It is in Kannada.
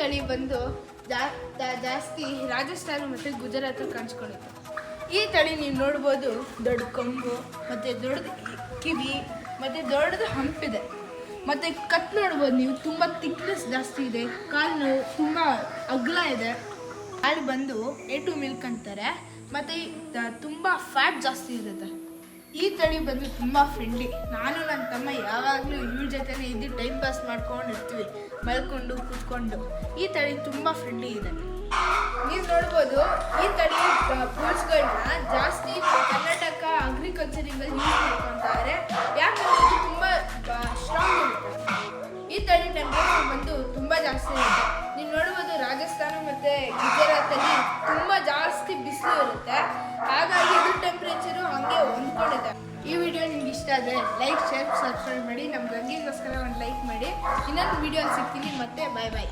ತಳಿ ಬಂದು ಜಾಸ್ತಿ ರಾಜಸ್ಥಾನ ಮತ್ತು ಗುಜರಾತ್ ಕಾಣಿಸ್ಕೊಂಡಿತ್ತು. ಈ ತಳಿ ನೀವು ನೋಡ್ಬೋದು, ದೊಡ್ಡ ಕೊಂಬು ಮತ್ತು ದೊಡ್ಡದು ಕಿವಿ ಮತ್ತು ದೊಡ್ಡದು ಹಂಪಿದೆ. ಮತ್ತು ಕಟ್ ನೋಡ್ಬೋದು ನೀವು, ತುಂಬ ಥಿಕ್ನೆಸ್ ಜಾಸ್ತಿ ಇದೆ. ಕಾಲು ತುಂಬ ಅಗಲ ಇದೆ. ಹಾಲು ಬಂದು A2 ಮಿಲ್ಕ್ ಅಂತಾರೆ. ಮತ್ತು ತುಂಬ ಫ್ಯಾಟ್ ಜಾಸ್ತಿ ಇರುತ್ತೆ. ಈ ತಳಿ ಬಂದು ತುಂಬ ಫ್ರೆಂಡ್ಲಿ. ನಾನು ನನ್ನ ತಮ್ಮ ಯಾವಾಗಲೂ ಇವ್ರ ಜೊತೆನೇ ಇದ್ದು ಟೈಮ್ ಪಾಸ್ ಮಾಡ್ಕೊಂಡು ಇರ್ತೀವಿ, ಮಲ್ಕೊಂಡು ಕೂತ್ಕೊಂಡು. ಈ ತಳಿ ತುಂಬ ಫ್ರೆಂಡ್ಲಿ ಇದೆ. ನೀವು ನೋಡ್ಬೋದು, ಈ ತಳಿ ಫ್ರೂಟ್ಸ್ಗಳನ್ನ ಜಾಸ್ತಿ ಕರ್ನಾಟಕ ಅಗ್ರಿಕಲ್ಚರಿಂಗಲ್ಲಿ ಯೂಸ್ ಮಾಡ್ಕೊತಾರೆ. ಯಾಕಂದರೆ ಇದು ತುಂಬ ಸ್ಟ್ರಾಂಗ್ ಇರುತ್ತೆ. ಈ ತಳಿ ಟೆಂಪ್ರೇಚರ್ ಬಂದು ತುಂಬ ಜಾಸ್ತಿ ಇರುತ್ತೆ. ನೀವು ನೋಡ್ಬೋದು, ರಾಜಸ್ಥಾನ ಮತ್ತು ಗುಜರಾತಲ್ಲಿ ತುಂಬ ಜಾಸ್ತಿ ಬಿಸಿಲು ಇರುತ್ತೆ. ಹಾಗಾಗಿ ಇದು ಟೆಂಪ್ರೇಚರು ಹಾಗೆ ಹೊಂದ್ಕೊಂಡಿದೆ. ಈ ವಿಡಿಯೋ ನಿಮ್ಗೆ ಇಷ್ಟ ಆದರೆ ಲೈಕ್, ಶೇರ್, ಸಬ್ಸ್ಕ್ರೈಬ್ ಮಾಡಿ. ನಮ್ಮ ಗಂಗೆಗೋಸ್ಕರ ಒಂದು ಲೈಕ್ ಮಾಡಿ. ಇನ್ನೊಂದು ವಿಡಿಯೋ ಸಿಗ್ತೀನಿ. ಮತ್ತೆ ಬಾಯ್ ಬಾಯ್.